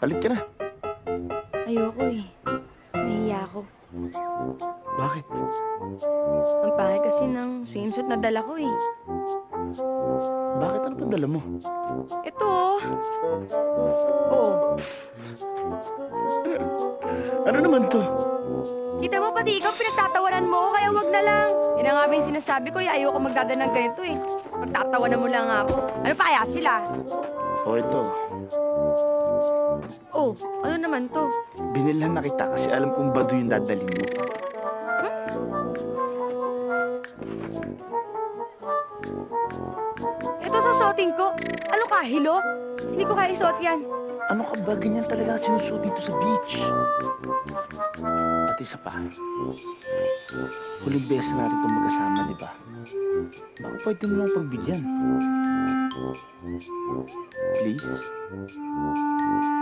Palit ka na. Ayoko eh. Nahiya ako. Bakit? Ang pangit kasi ng swimsuit na dala ko eh. Bakit? Ano pa dala mo? Ito oh. Oh, Ano naman to? kita mo pati ikaw pinagtatawanan mo ko kaya wag na lang. Yan ang nga ba yung sinasabi ko, ayoko magdadala ng ganito eh. Pagtatawanan mo lang ako. Ano pa kaya sila? O ito, Oh, ano naman to? binilhan na kita kasi alam kong bado yung dadalhin mo. Ito susuotin ko. Ano ka, hilo? Hindi ko kaya isuot yan. Ano ka ba? Ganyan talaga ang sinusuot dito sa beach. At isa pa, huling beses natin itong magkasama, di ba? Baka pwede mo lang pagbigyan. Please?